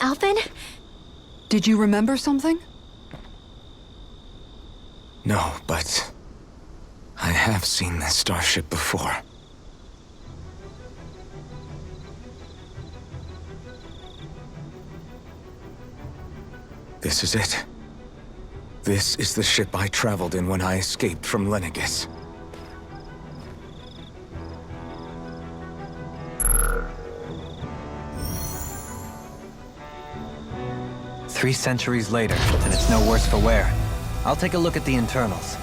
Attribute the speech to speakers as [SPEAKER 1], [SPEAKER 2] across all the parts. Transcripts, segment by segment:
[SPEAKER 1] Alphen?
[SPEAKER 2] Did you remember something?
[SPEAKER 3] No, but I have seen this starship before. This is it. This is the ship I traveled in when I escaped from Lenegis.
[SPEAKER 4] Three centuries later, and it's no worse for wear. I'll take a look at the internals.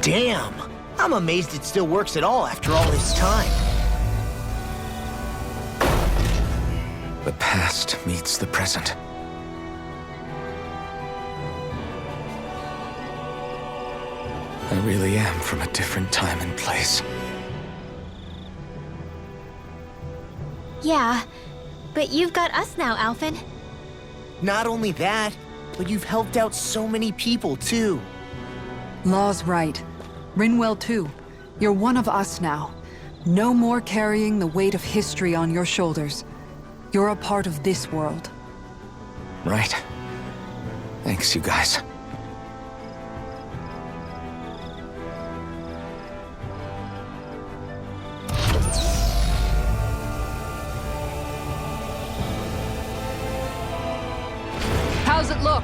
[SPEAKER 5] Damn! I'm amazed it still works at all after all this time.
[SPEAKER 3] The past meets the present. I really am from a different time and place.
[SPEAKER 1] Yeah, but you've got us now, Alphen.
[SPEAKER 5] Not only that, but you've helped out so many people, too.
[SPEAKER 2] Law's right. Rinwell too. You're one of us now. No more carrying the weight of history on your shoulders. You're a part of this world.
[SPEAKER 3] Right. Thanks, you guys.
[SPEAKER 2] How's it look?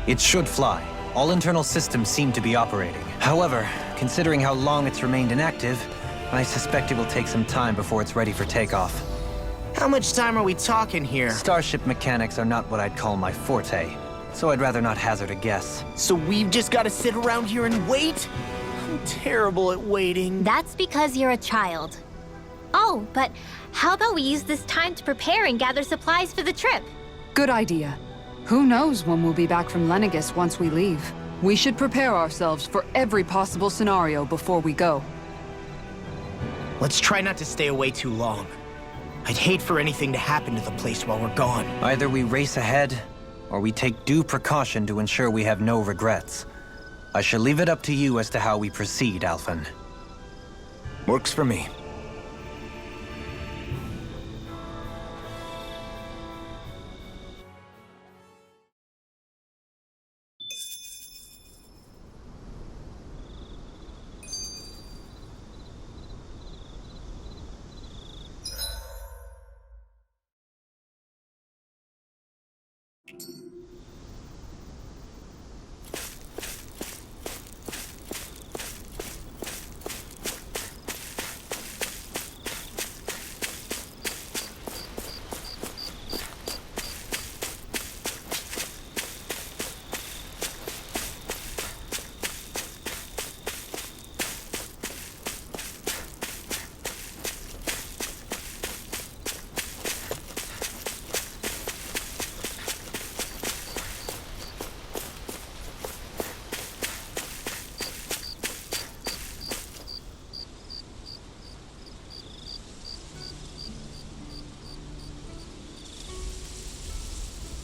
[SPEAKER 4] It should fly. All internal systems seem to be operating. However, considering how long it's remained inactive, I suspect it will take some time before it's ready for takeoff.
[SPEAKER 5] How much time are we talking here?
[SPEAKER 4] Starship mechanics are not what I'd call my forte, so I'd rather not hazard a guess.
[SPEAKER 5] So we've just got to sit around here and wait? I'm terrible at waiting.
[SPEAKER 1] That's because you're a child. Oh, but how about we use this time to prepare and gather supplies for the trip?
[SPEAKER 2] Good idea. Who knows when we'll be back from Lenegis once we leave. We should prepare ourselves for every possible scenario before we go.
[SPEAKER 5] Let's try not to stay away too long. I'd hate for anything to happen to the place while we're gone.
[SPEAKER 4] Either we race ahead, or we take due precaution to ensure we have no regrets. I shall leave it up to you as to how we proceed, Alphen.
[SPEAKER 3] Works for me.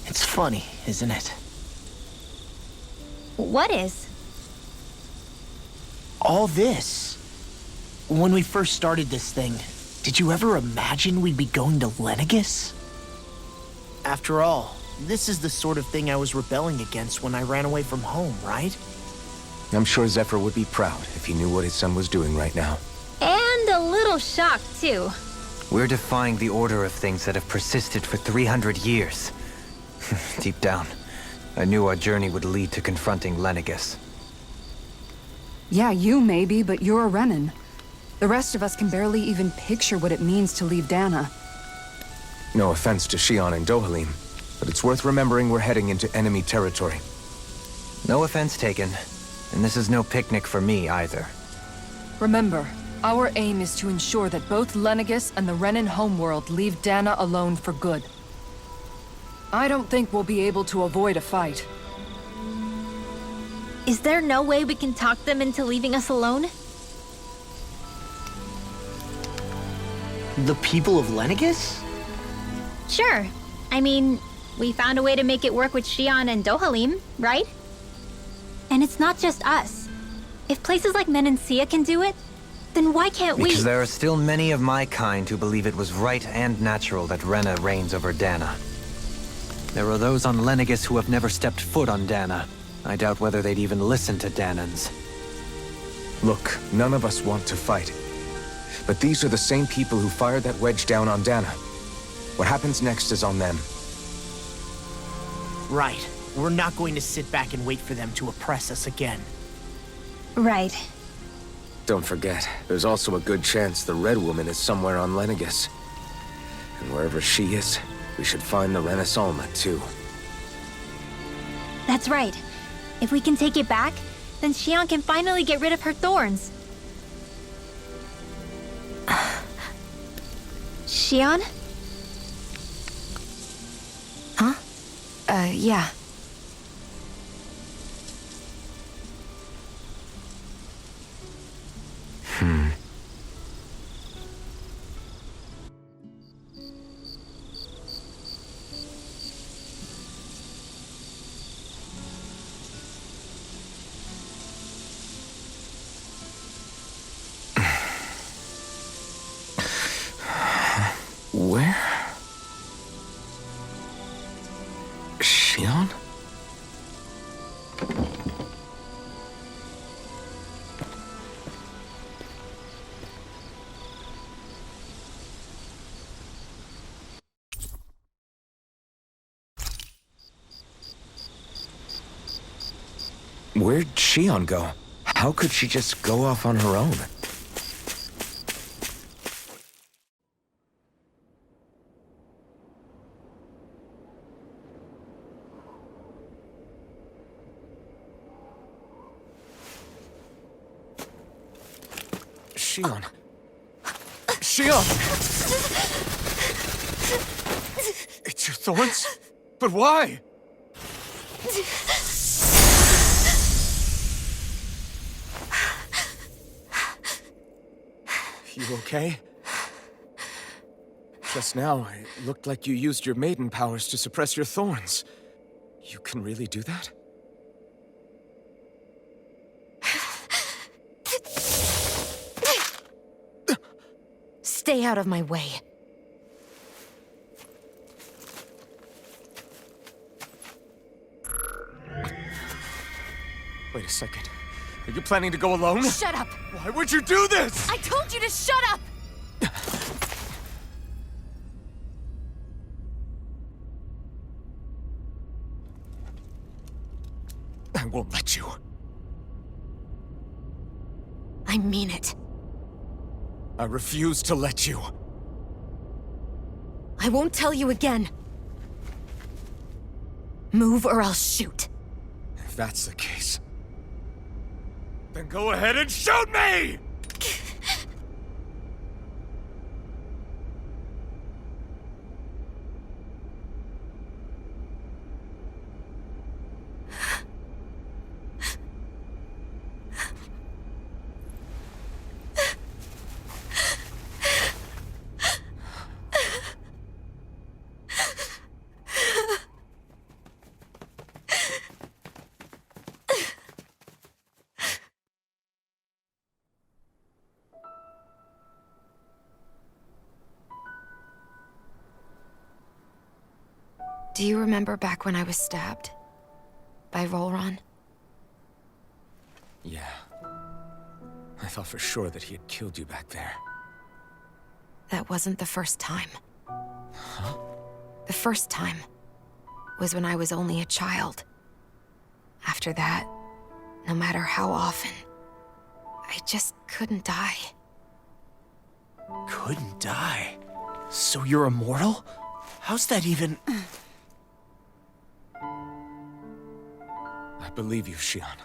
[SPEAKER 5] It's funny, isn't it?
[SPEAKER 1] What is?
[SPEAKER 5] All this. When we first started this thing, did you ever imagine we'd be going to Lenegis? After all, this is the sort of thing I was rebelling against when I ran away from home, right?
[SPEAKER 3] I'm sure Zephyr would be proud if he knew what his son was doing right now.
[SPEAKER 1] And a little shocked, too.
[SPEAKER 4] We're defying the order of things that have persisted for 300 years. Deep down, I knew our journey would lead to confronting Lenegis.
[SPEAKER 2] Yeah, you maybe, but you're a Renan. The rest of us can barely even picture what it means to leave Dahna.
[SPEAKER 3] No offense to Shionne and Dohalim, but it's worth remembering we're heading into enemy territory.
[SPEAKER 4] No offense taken, and this is no picnic for me either.
[SPEAKER 2] Remember, our aim is to ensure that both Lenegis and the Renan homeworld leave Dahna alone for good. I don't think we'll be able to avoid a fight.
[SPEAKER 1] Is there no way we can talk them into leaving us alone?
[SPEAKER 5] The people of Lenegis?
[SPEAKER 1] Sure. I mean, we found a way to make it work with Shionne and Dohalim, right? And it's not just us. If places like Menancia can do it, Then why can't we?
[SPEAKER 4] Because there are still many of my kind who believe it was right and natural that Rena reigns over Dahna. There are those on Lenegis who have never stepped foot on Dahna. I doubt whether they'd even listen to Dahnans.
[SPEAKER 3] Look, none of us want to fight. But these are the same people who fired that wedge down on Dahna. What happens next is on them.
[SPEAKER 5] Right. We're not going to sit back and wait for them to oppress us again.
[SPEAKER 1] Right.
[SPEAKER 3] Don't forget, there's also a good chance the Red Woman is somewhere on Lenegis. And wherever she is, we should find the Renaissance too.
[SPEAKER 1] That's right. If we can take it back, then Shionne can finally get rid of her thorns. Shionne?
[SPEAKER 2] Huh? Yeah.
[SPEAKER 3] Where? Shionne? Where'd Shionne go? How could she just go off on her own? Shionne. Shionne! It's your thorns? But why? You okay? Just now, it looked like you used your maiden powers to suppress your thorns. You can really do that?
[SPEAKER 2] Stay out of my way.
[SPEAKER 3] Wait a second. Are you planning to go alone?
[SPEAKER 2] Shut up!
[SPEAKER 3] Why would you do this?
[SPEAKER 2] I told you to shut up!
[SPEAKER 3] I won't let you.
[SPEAKER 2] I mean it.
[SPEAKER 3] I refuse to let you.
[SPEAKER 2] I won't tell you again. Move or I'll shoot.
[SPEAKER 3] If that's the case, then go ahead and shoot me!
[SPEAKER 2] Do you remember back when I was stabbed? By Renan?
[SPEAKER 3] Yeah. I thought for sure that he had killed you back there.
[SPEAKER 2] That wasn't the first time.
[SPEAKER 3] Huh?
[SPEAKER 2] The first time was when I was only a child. After that, no matter how often, I just couldn't die.
[SPEAKER 5] Couldn't die? So you're immortal? How's that even...
[SPEAKER 3] I believe you, Shionne.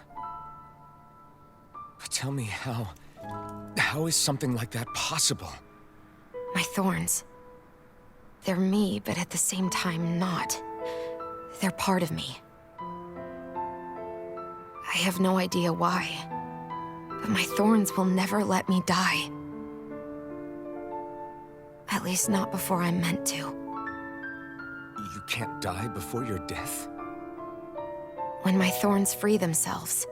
[SPEAKER 3] But tell me how... How is something like that possible?
[SPEAKER 2] My thorns. They're me, but at the same time not. They're part of me. I have no idea why, but my thorns will never let me die. At least not before I'm meant to.
[SPEAKER 3] You can't die before your death?
[SPEAKER 2] When my thorns free themselves,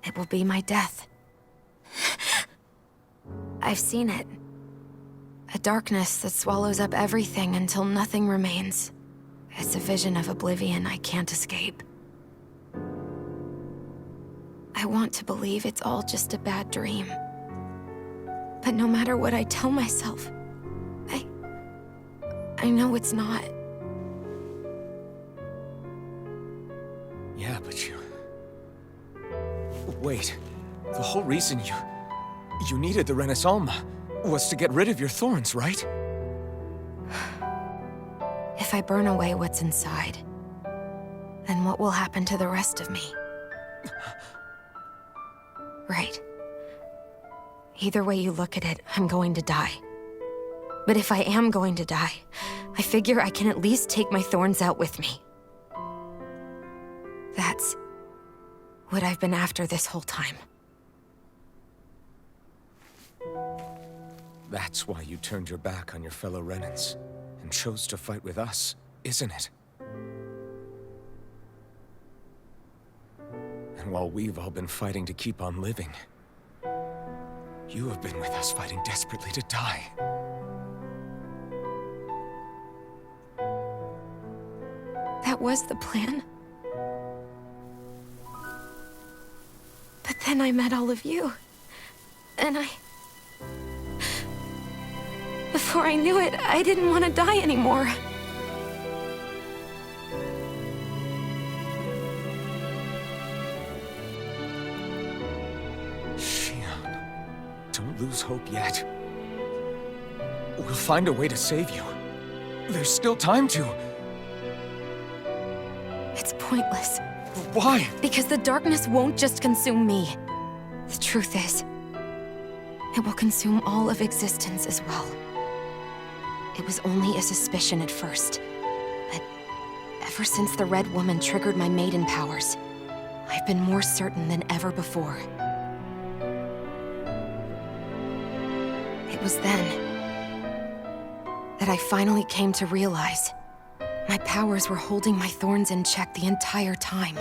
[SPEAKER 2] it will be my death.
[SPEAKER 6] I've seen it. A darkness that swallows up everything until nothing remains. It's a vision of oblivion I can't escape. I want to believe it's all just a bad dream. But no matter what I tell myself, I know it's not.
[SPEAKER 3] Yeah, but you... Wait. The whole reason you needed the Renaissance was to get rid of your thorns, right?
[SPEAKER 6] If I burn away what's inside, then what will happen to the rest of me? Right. Either way you look at it, I'm going to die. But if I am going to die, I figure I can at least take my thorns out with me. That's what I've been after this whole time.
[SPEAKER 3] That's why you turned your back on your fellow Renans and chose to fight with us, isn't it? And while we've all been fighting to keep on living, you have been with us fighting desperately to die.
[SPEAKER 6] That was the plan. But then I met all of you. And before I knew it, I didn't want to die anymore.
[SPEAKER 3] Shionne, don't lose hope yet. We'll find a way to save you. There's still time to.
[SPEAKER 6] It's pointless.
[SPEAKER 3] Why?
[SPEAKER 6] Because the darkness won't just consume me. The truth is, it will consume all of existence as well. It was only a suspicion at first, but ever since the Red Woman triggered my maiden powers, I've been more certain than ever before. It was then that I finally came to realize my powers were holding my thorns in check the entire time.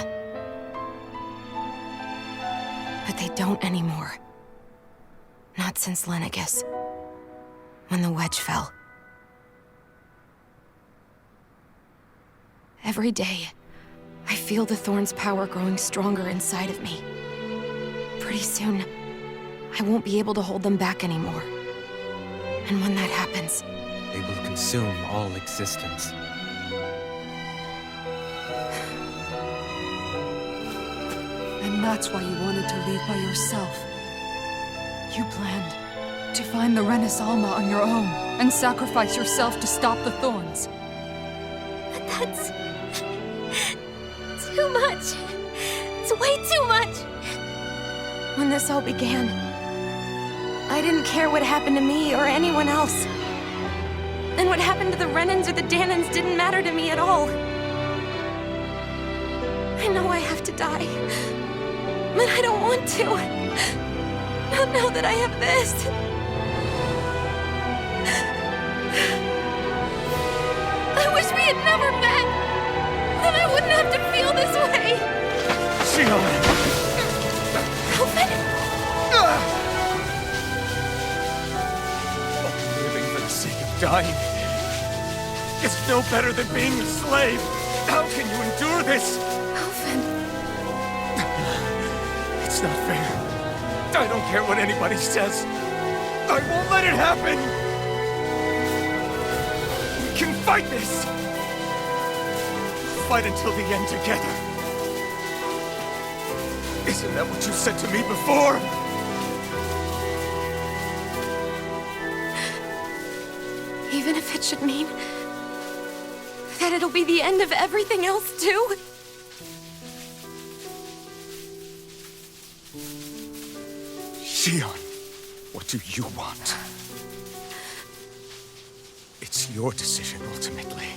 [SPEAKER 6] But they don't anymore. Not since Lenegis, when the wedge fell. Every day, I feel the thorn's power growing stronger inside of me. Pretty soon, I won't be able to hold them back anymore. And when that happens,
[SPEAKER 4] They will consume all existence.
[SPEAKER 2] And that's why you wanted to leave by yourself. You planned to find the Renaissance on your own and sacrifice yourself to stop the Thorns.
[SPEAKER 1] But that's... too much. It's way too much.
[SPEAKER 6] when this all began, I didn't care what happened to me or anyone else. And what happened to the Renans or the Dahnans didn't matter to me at all. I know I have to die, but I don't want to. Not now that I have this. I wish we had never met. Then I wouldn't have to feel this way.
[SPEAKER 3] Shionne!
[SPEAKER 6] Alphen!
[SPEAKER 3] Living for the sake of dying is no better than being a slave. How can you endure this?
[SPEAKER 6] Alphen.
[SPEAKER 3] It's not fair. I don't care what anybody says. I won't let it happen. We can fight this. Fight until the end together. Isn't that what you said to me before?
[SPEAKER 6] Even if it should mean that it'll be the end of everything else, too?
[SPEAKER 3] Shionne, what do you want? It's your decision, ultimately.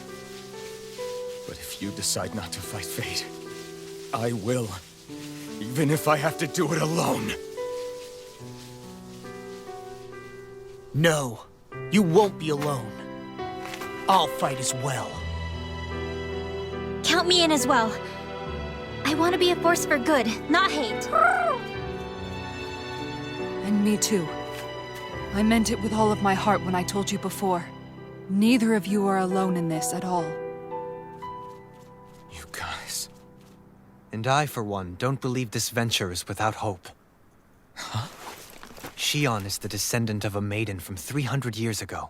[SPEAKER 3] But if you decide not to fight fate, I will. Even if I have to do it alone.
[SPEAKER 5] No, you won't be alone. I'll fight as well.
[SPEAKER 1] Count me in as well. I want to be a force for good, not hate.
[SPEAKER 2] And me too. I meant it with all of my heart when I told you before. Neither of you are alone in this at all.
[SPEAKER 3] You guys...
[SPEAKER 4] And I, for one, don't believe this venture is without hope.
[SPEAKER 3] Huh?
[SPEAKER 4] Shionne is the descendant of a maiden from 300 years ago.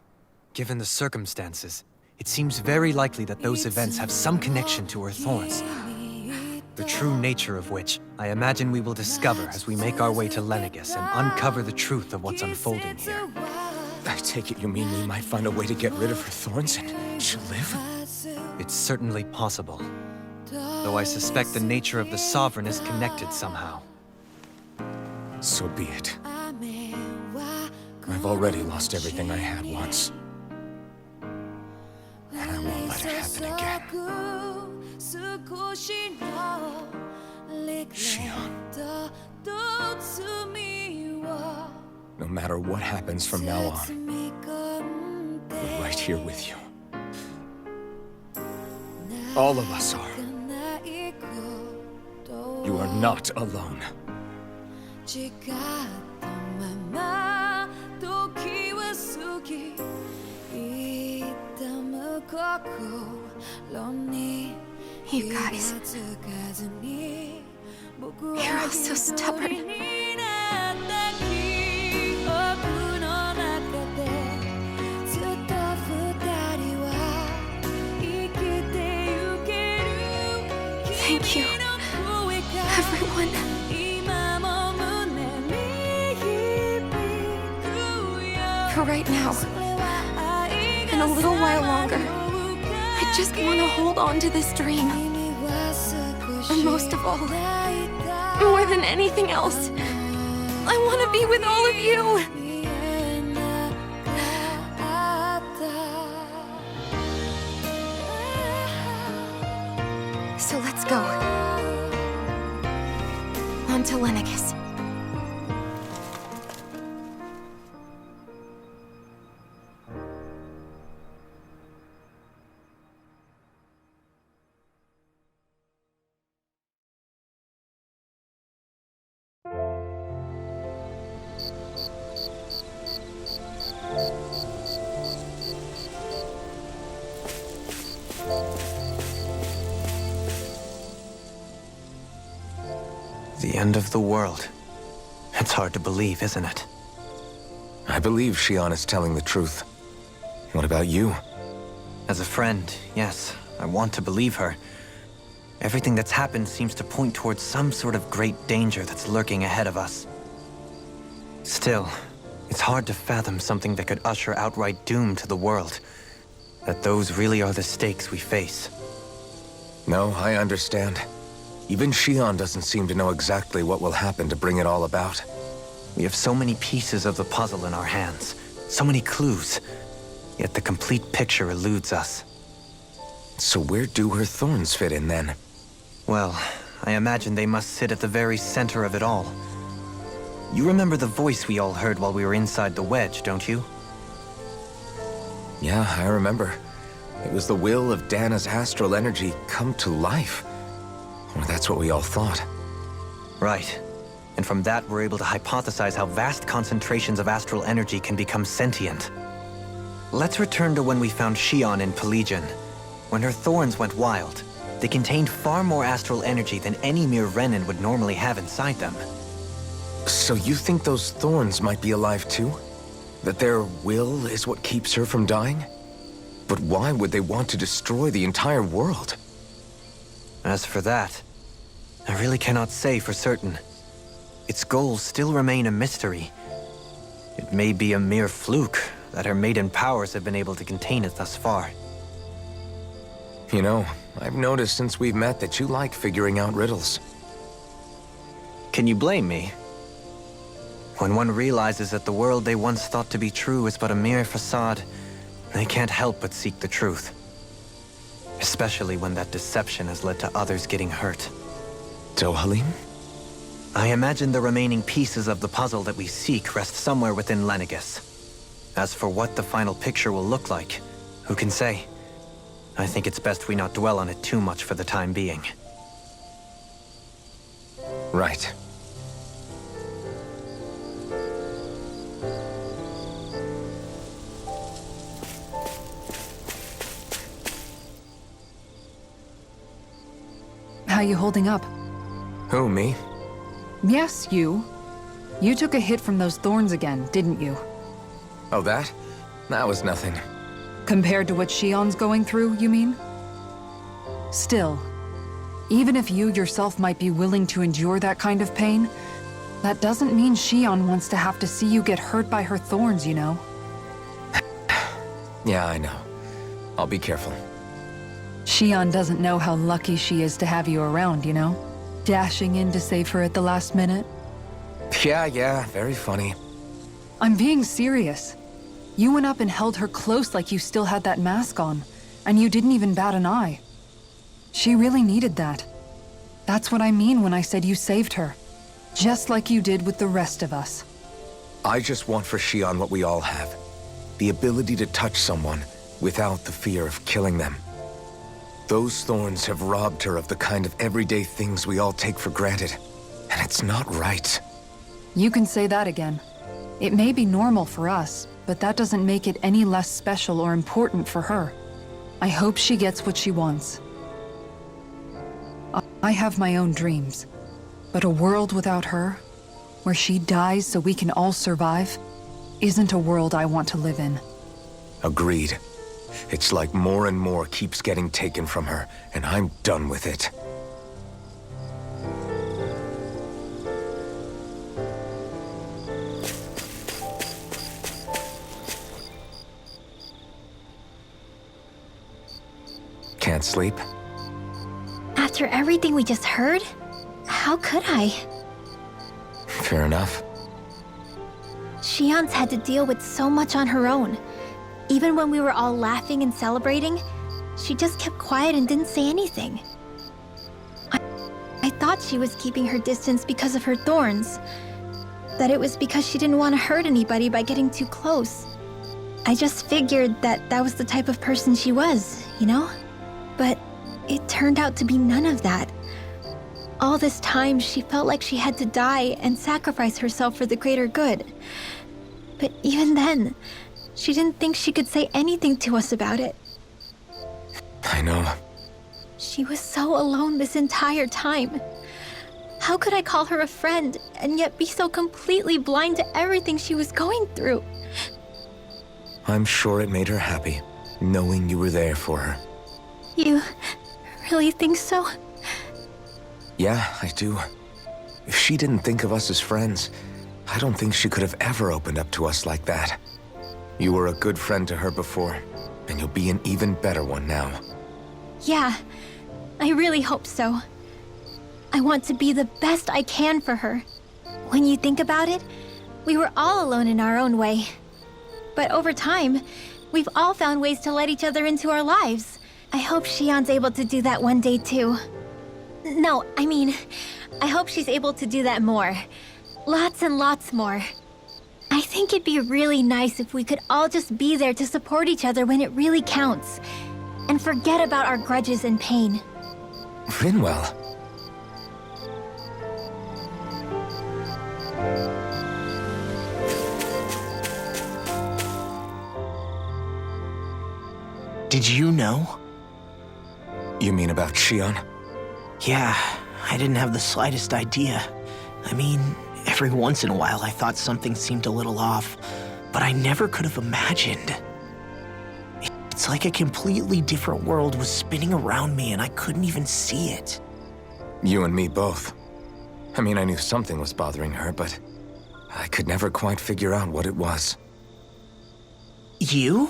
[SPEAKER 4] Given the circumstances, it seems very likely that those events have some connection to her Thorns. The true nature of which, I imagine we will discover as we make our way to Lenegis and uncover the truth of what's unfolding here.
[SPEAKER 3] I take it you mean we might find a way to get rid of her Thorns and she'll live?
[SPEAKER 4] It's certainly possible. Though I suspect the nature of the Sovereign is connected somehow.
[SPEAKER 3] So be it. I've already lost everything I had once. And I won't let it happen again. Shionne. No matter what happens from now on, we're right here with you. All of us are. You are not alone.
[SPEAKER 6] You guys... You're all so stubborn. Thank you, everyone. For right now, and a little while longer, I just want to hold on to this dream. And most of all, more than anything else, I want to be with all of you. So let's go. On to Lenegis.
[SPEAKER 4] The end of the world. It's hard to believe, isn't it?
[SPEAKER 3] I believe Shionne is telling the truth. What about you?
[SPEAKER 4] As a friend, yes, I want to believe her. Everything that's happened seems to point towards some sort of great danger that's lurking ahead of us. Still, it's hard to fathom something that could usher outright doom to the world. That those really are the stakes we face.
[SPEAKER 3] No, I understand. Even Shionne doesn't seem to know exactly what will happen to bring it all about.
[SPEAKER 4] We have so many pieces of the puzzle in our hands, so many clues, yet the complete picture eludes us.
[SPEAKER 3] So where do her Thorns fit in then?
[SPEAKER 4] Well, I imagine they must sit at the very center of it all. You remember the voice we all heard while we were inside the wedge, don't you?
[SPEAKER 3] Yeah, I remember. It was the will of Dahna's astral energy come to life. Or that's what we all thought.
[SPEAKER 4] Right. And from that, we're able to hypothesize how vast concentrations of astral energy can become sentient. Let's return to when we found Shionne in Pelagian. When her Thorns went wild, they contained far more astral energy than any mere Renan would normally have inside them.
[SPEAKER 3] So you think those Thorns might be alive too? That their will is what keeps her from dying? But why would they want to destroy the entire world?
[SPEAKER 4] As for that, I really cannot say for certain. Its goals still remain a mystery. It may be a mere fluke that her maiden powers have been able to contain it thus far.
[SPEAKER 3] You know, I've noticed since we've met that you like figuring out riddles.
[SPEAKER 4] Can you blame me? When one realizes that the world they once thought to be true is but a mere facade, they can't help but seek the truth. Especially when that deception has led to others getting hurt.
[SPEAKER 3] Dohalim?
[SPEAKER 4] I imagine the remaining pieces of the puzzle that we seek rest somewhere within Lenegis. As for what the final picture will look like, who can say? I think it's best we not dwell on it too much for the time being.
[SPEAKER 3] Right.
[SPEAKER 2] How you holding up?
[SPEAKER 3] Who, me?
[SPEAKER 2] Yes, you. You took a hit from those thorns again, didn't you?
[SPEAKER 3] Oh, that? That was nothing.
[SPEAKER 2] Compared to what Shionne's going through, you mean? Still, even if you yourself might be willing to endure that kind of pain, that doesn't mean Shionne wants to have to see you get hurt by her thorns, you know?
[SPEAKER 3] Yeah, I know. I'll be careful.
[SPEAKER 2] Shionne doesn't know how lucky she is to have you around, you know? Dashing in to save her at the last minute.
[SPEAKER 3] Yeah, very funny.
[SPEAKER 2] I'm being serious. You went up and held her close like you still had that mask on, and you didn't even bat an eye. She really needed that. That's what I mean when I said you saved her. Just like you did with the rest of us.
[SPEAKER 3] I just want for Shionne what we all have. The ability to touch someone without the fear of killing them. Those thorns have robbed her of the kind of everyday things we all take for granted. And it's not right.
[SPEAKER 2] You can say that again. It may be normal for us, but that doesn't make it any less special or important for her. I hope she gets what she wants. I have my own dreams, but a world without her, where she dies so we can all survive, isn't a world I want to live in.
[SPEAKER 3] Agreed. It's like more and more keeps getting taken from her, and I'm done with it. Can't sleep?
[SPEAKER 1] After everything we just heard, how could I?
[SPEAKER 3] Fair enough.
[SPEAKER 1] Shionne's had to deal with so much on her own. Even when we were all laughing and celebrating, she just kept quiet and didn't say anything. I thought she was keeping her distance because of her thorns. That it was because she didn't want to hurt anybody by getting too close. I just figured that that was the type of person she was, you know? But it turned out to be none of that. All this time, she felt like she had to die and sacrifice herself for the greater good. But even then, she didn't think she could say anything to us about it.
[SPEAKER 3] I know.
[SPEAKER 1] She was so alone this entire time. How could I call her a friend and yet be so completely blind to everything she was going through?
[SPEAKER 3] I'm sure it made her happy, knowing you were there for her.
[SPEAKER 1] You really think so?
[SPEAKER 3] Yeah, I do. If she didn't think of us as friends, I don't think she could have ever opened up to us like that. You were a good friend to her before, and you'll be an even better one now.
[SPEAKER 1] Yeah, I really hope so. I want to be the best I can for her. When you think about it, we were all alone in our own way. But over time, we've all found ways to let each other into our lives. I hope Shionne's able to do that one day too. No, I mean, I hope she's able to do that more. Lots and lots more. I think it'd be really nice if we could all just be there to support each other when it really counts. And forget about our grudges and pain.
[SPEAKER 3] Rinwell.
[SPEAKER 5] Did you know?
[SPEAKER 3] You mean about Shionne?
[SPEAKER 5] Yeah, I didn't have the slightest idea. I mean, every once in a while I thought something seemed a little off, but I never could have imagined. It's like a completely different world was spinning around me and I couldn't even see it.
[SPEAKER 3] You and me both. I mean, I knew something was bothering her, but I could never quite figure out what it was.
[SPEAKER 5] You?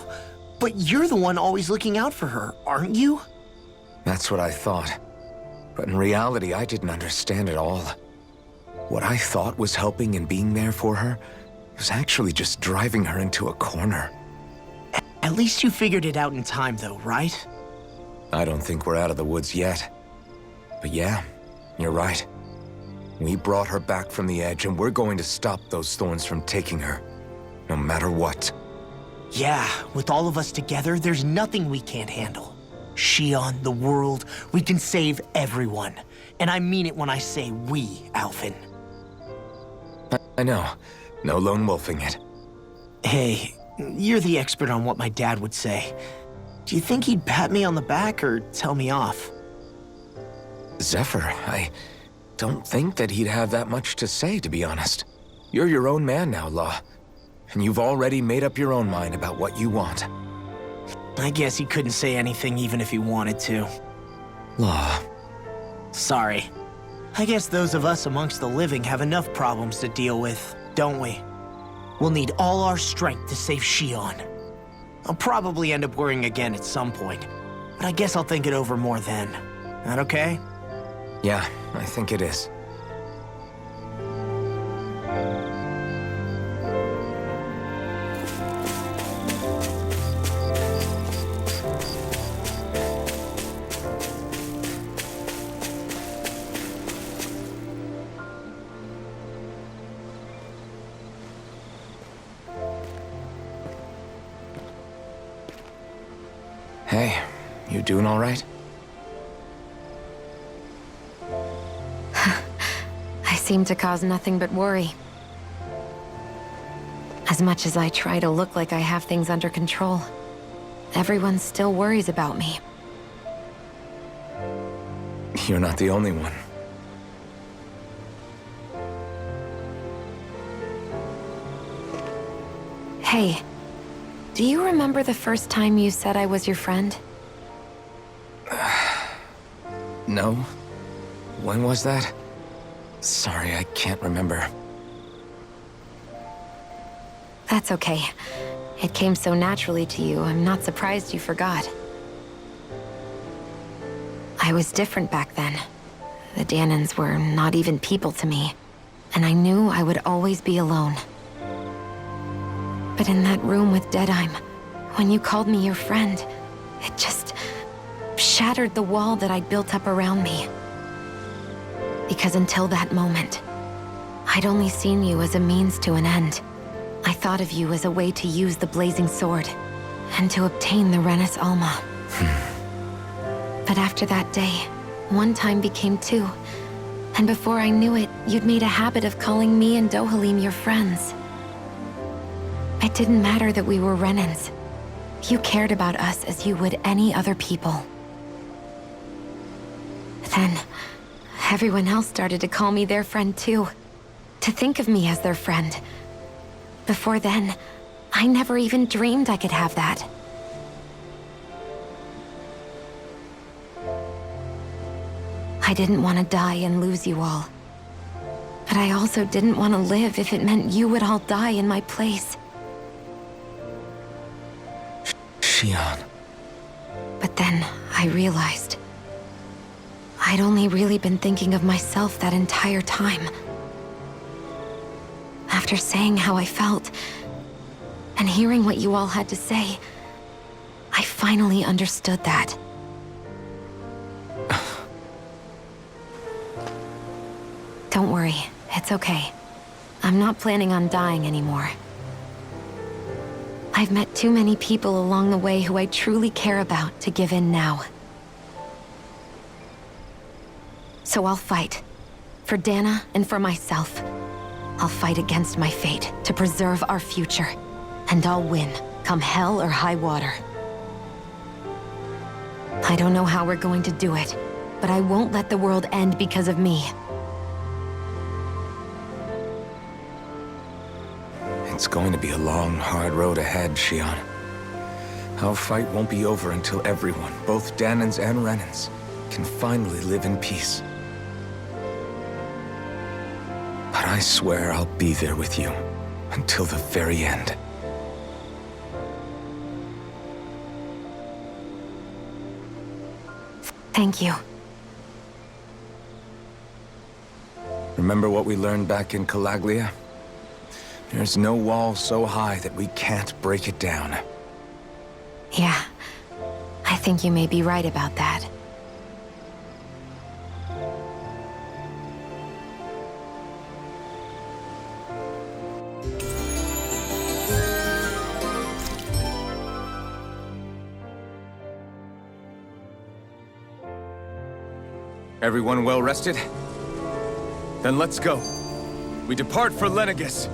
[SPEAKER 5] But you're the one always looking out for her, aren't you?
[SPEAKER 3] That's what I thought. But in reality, I didn't understand it all. What I thought was helping and being there for her was actually just driving her into a corner.
[SPEAKER 5] At least you figured it out in time, though, right?
[SPEAKER 3] I don't think we're out of the woods yet. But yeah, you're right. We brought her back from the edge, and we're going to stop those thorns from taking her, no matter what.
[SPEAKER 5] Yeah, with all of us together, there's nothing we can't handle. Shionne, the world, we can save everyone. And I mean it when I say we, Alphen.
[SPEAKER 3] I know. No lone wolfing it.
[SPEAKER 5] Hey, you're the expert on what my dad would say. Do you think he'd pat me on the back or tell me off?
[SPEAKER 3] Zephyr, I don't think that he'd have that much to say, to be honest. You're your own man now, Law. And you've already made up your own mind about what you want.
[SPEAKER 5] I guess he couldn't say anything even if he wanted to.
[SPEAKER 3] Law.
[SPEAKER 5] Sorry. I guess those of us amongst the living have enough problems to deal with, don't we? We'll need all our strength to save Shionne. I'll probably end up worrying again at some point, but I guess I'll think it over more then. That okay?
[SPEAKER 3] Yeah, I think it is. Hey, you doing all right?
[SPEAKER 6] I seem to cause nothing but worry. As much as I try to look like I have things under control, everyone still worries about me.
[SPEAKER 3] You're not the only one.
[SPEAKER 6] Hey, do you remember the first time you said I was your friend?
[SPEAKER 3] No? When was that? Sorry, I can't remember.
[SPEAKER 6] That's okay. It came so naturally to you, I'm not surprised you forgot. I was different back then. The Dahnans were not even people to me, and I knew I would always be alone. But in that room with Deadheim, when you called me your friend, it just shattered the wall that I'd built up around me. Because until that moment, I'd only seen you as a means to an end. I thought of you as a way to use the blazing sword, and to obtain the Renis Alma. But after that day, one time became two, and before I knew it, you'd made a habit of calling me and Dohalim your friends. It didn't matter that we were Renans. You cared about us as you would any other people. Then, everyone else started to call me their friend too. To think of me as their friend. Before then, I never even dreamed I could have that. I didn't want to die and lose you all. But I also didn't want to live if it meant you would all die in my place.
[SPEAKER 3] Shionne.
[SPEAKER 6] But then, I realized I'd only really been thinking of myself that entire time. After saying how I felt, and hearing what you all had to say, I finally understood that. Don't worry, it's okay. I'm not planning on dying anymore. I've met too many people along the way who I truly care about to give in now. So I'll fight. For Dahna and for myself. I'll fight against my fate to preserve our future. And I'll win, come hell or high water. I don't know how we're going to do it, but I won't let the world end because of me.
[SPEAKER 3] It's going to be a long, hard road ahead, Shionne. Our fight won't be over until everyone, both Dahnans and Renans, can finally live in peace. But I swear I'll be there with you until the very end.
[SPEAKER 6] Thank you.
[SPEAKER 3] Remember what we learned back in Calaglia? There's no wall so high that we can't break it down.
[SPEAKER 6] Yeah, I think you may be right about that.
[SPEAKER 3] Everyone well rested? Then let's go. We depart for Lenegis.